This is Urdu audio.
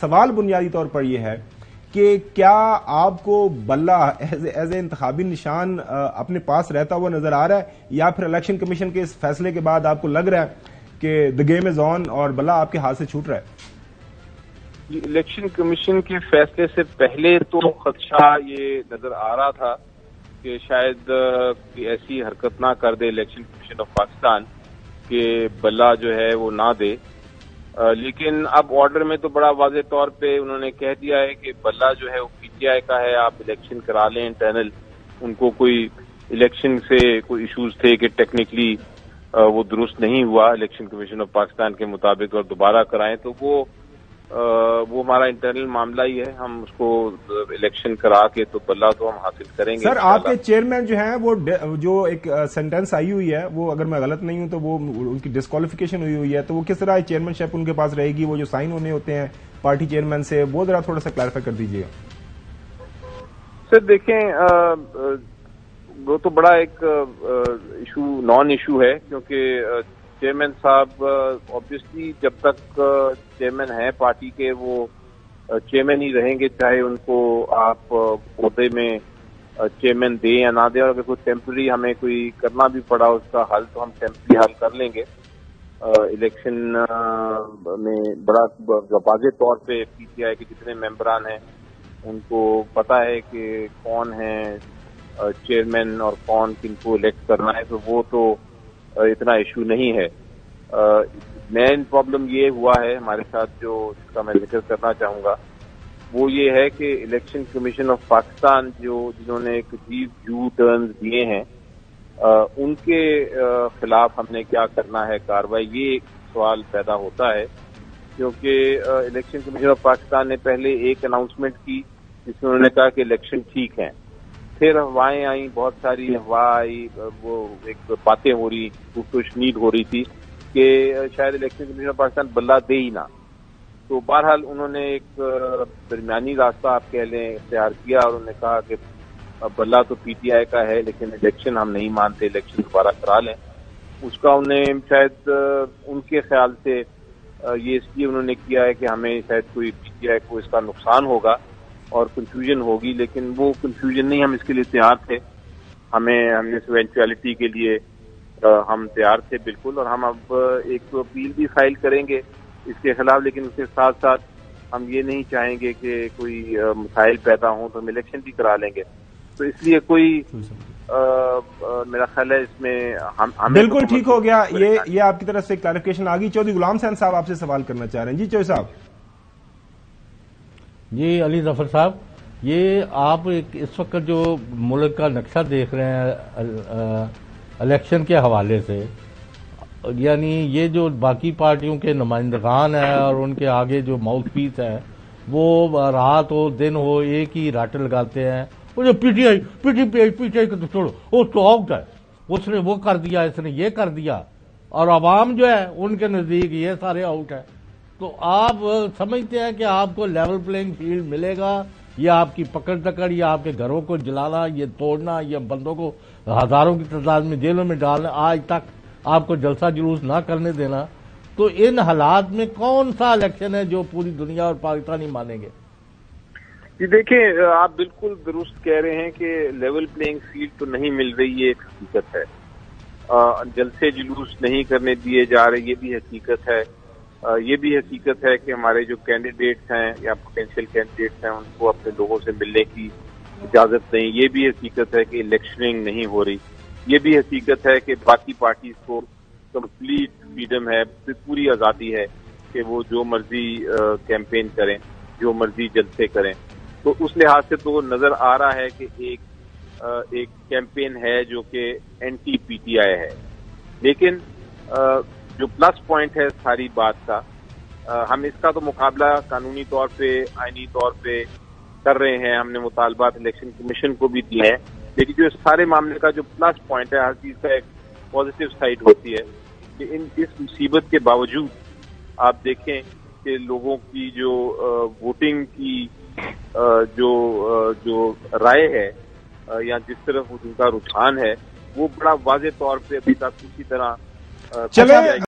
سوال بنیادی طور پر یہ ہے کہ کیا آپ کو بلہ ایز اے انتخابی نشان اپنے پاس رہتا ہوا نظر آ رہا ہے، یا پھر الیکشن کمیشن کے اس فیصلے کے بعد آپ کو لگ رہا ہے کہ دی گیم از آن اور بلہ آپ کے ہاتھ سے چھوٹ رہا ہے؟ الیکشن کمیشن کے فیصلے سے پہلے تو خدشہ یہ نظر آ رہا تھا کہ شاید ایسی حرکت نہ کر دے الیکشن کمیشن آف پاکستان کہ بلہ جو ہے وہ نہ دے، لیکن اب آرڈر میں تو بڑا واضح طور پہ انہوں نے کہہ دیا ہے کہ بلہ جو ہے وہ پی ٹی آئی کا ہے، آپ الیکشن کرا لیں انٹرنل. ان کو کوئی الیکشن سے کوئی ایشوز تھے کہ ٹیکنیکلی وہ درست نہیں ہوا الیکشن کمیشن آف پاکستان کے مطابق اور دوبارہ کرائیں، تو وہ ہمارا انٹرنل معاملہ ہی ہے. ہم اس کو الیکشن کرا کے تو بلہ تو ہم حاصل کریں گے. سر آپ کے چیئرمین جو ہیں وہ جو ایک سینٹنس آئی ہوئی ہے، وہ اگر میں غلط نہیں ہوں تو وہ ان کی ڈسکوالیفیکیشن ہوئی ہے، تو وہ کس طرح چیئرمین شپ ان کے پاس رہے گی؟ وہ جو سائن ہونے ہوتے ہیں پارٹی چیئرمین سے، وہ ذرا تھوڑا سا کلیریفائی کر دیجیے گا. سر دیکھیں، وہ تو بڑا ایک ایشو نان ایشو ہے، کیونکہ چیئرمین صاحب آبویسلی جب تک چیئرمین ہیں پارٹی کے وہ چیئرمین ہی رہیں گے، چاہے ان کو آپ عہدے میں چیئرمین دیں یا نہ دیں. اور اگر کوئی ٹیمپرری ہمیں کوئی کرنا بھی پڑا اس کا حل تو ہم ٹیمپرری حل کر لیں گے. الیکشن میں بڑا واضح طور پہ پی ٹی آئی کے جتنے ممبران ہیں ان کو پتا ہے کہ کون ہیں چیئرمین اور کون کن کو الیکٹ کرنا ہے، تو وہ تو اتنا ایشو نہیں ہے. مین پرابلم یہ ہوا ہے ہمارے ساتھ جو جس کا میں ذکر کرنا چاہوں گا، وہ یہ ہے کہ الیکشن کمیشن آف پاکستان جنہوں نے ایک عجیب یو ٹرنز دیے ہیں، ان کے خلاف ہم نے کیا کرنا ہے کاروائی، یہ ایک سوال پیدا ہوتا ہے. کیونکہ الیکشن کمیشن آف پاکستان نے پہلے ایک اناؤنسمنٹ کی جس میں انہوں نے کہا کہ الیکشن ٹھیک ہیں، پھر افواہیں آئیں، بہت ساری افواہ آئی، وہ ایک باتیں ہو رہی، کشنید ہو رہی تھی کہ شاید الیکشن کمیشن آف پاکستان بلہ دے ہی نہ. تو بہرحال انہوں نے ایک درمیانی راستہ آپ کہہ لیں اختیار کیا اور انہوں نے کہا کہ بلہ تو پی ٹی آئی کا ہے لیکن الیکشن ہم نہیں مانتے، الیکشن دوبارہ کرا لیں. اس کا انہیں شاید ان کے خیال سے یہ اس لیے انہوں نے کیا ہے کہ ہمیں شاید کوئی پی ٹی آئی کو اس کا نقصان ہوگا اور کنفیوژن ہوگی، لیکن وہ کنفیوژن نہیں، ہم اس کے لیے تیار تھے. ہمیں اس ایونچویلٹی کے لیے ہم تیار تھے بالکل، اور ہم اب ایک اپیل بھی فائل کریں گے اس کے خلاف، لیکن اس کے ساتھ ساتھ ہم یہ نہیں چاہیں گے کہ کوئی مسائل پیدا ہوں تو ہم الیکشن بھی کرا لیں گے. تو اس لیے کوئی میرا خیال ہے اس میں ہم بالکل ٹھیک ہو گیا. یہ آپ کی طرف سے کلیریفیکیشن آ گئی. چودھری غلام حسین صاحب آپ سے سوال کرنا چاہ رہے ہیں. جی چودھری صاحب. جی علی ظفر صاحب، یہ آپ اس وقت جو ملک کا نقشہ دیکھ رہے ہیں الیکشن کے حوالے سے، یعنی یہ جو باقی پارٹیوں کے نمائندگان ہیں اور ان کے آگے جو ماؤتھ پیس ہے وہ رات ہو دن ہو ایک ہی رٹ لگاتے ہیں، وہ جو پی ٹی آئی کو تو چھوڑو، وہ تو آؤٹ ہے، اس نے وہ کر دیا، اس نے یہ کر دیا، اور عوام جو ہے ان کے نزدیک یہ سارے آؤٹ ہے. تو آپ سمجھتے ہیں کہ آپ کو لیول پلینگ فیلڈ ملے گا، یا آپ کی پکڑ دکڑ، یا آپ کے گھروں کو جلانا، یہ توڑنا، یا بندوں کو ہزاروں کی تعداد میں جیلوں میں ڈالنا، آج تک آپ کو جلسہ جلوس نہ کرنے دینا، تو ان حالات میں کون سا الیکشن ہے جو پوری دنیا اور پاکستانی مانیں گے؟ جی دیکھیں، آپ بالکل درست کہہ رہے ہیں کہ لیول پلینگ فیلڈ تو نہیں مل رہی، یہ ایک حقیقت ہے. جلسے جلوس نہیں کرنے دیے جا رہے، یہ بھی حقیقت ہے. یہ بھی حقیقت ہے کہ ہمارے جو کینڈیڈیٹس ہیں یا پوٹینشیل کینڈیڈیٹس ہیں ان کو اپنے لوگوں سے ملنے کی اجازت نہیں. یہ بھی حقیقت ہے کہ الیکشننگ نہیں ہو رہی. یہ بھی حقیقت ہے کہ باقی پارٹیز کو کمپلیٹ فریڈم ہے، پوری آزادی ہے کہ وہ جو مرضی کیمپین کریں، جو مرضی جلسے کریں. تو اس لحاظ سے تو نظر آ رہا ہے کہ ایک کیمپین ہے جو کہ اینٹی پی ٹی آئی ہے. لیکن جو پلس پوائنٹ ہے ساری بات کا، ہم اس کا تو مقابلہ قانونی طور پہ، آئینی طور پہ کر رہے ہیں. ہم نے مطالبات الیکشن کمیشن کو بھی دیے ہیں، لیکن جو سارے معاملے کا جو پلس پوائنٹ ہے، ہر چیز کا ایک پازیٹیو سائڈ ہوتی ہے کہ اس مصیبت کے باوجود آپ دیکھیں کہ لوگوں کی جو ووٹنگ کی جو رائے ہے یا جس طرف ان کا رجحان ہے، وہ بڑا واضح طور پہ ابھی تک اسی طرح چلے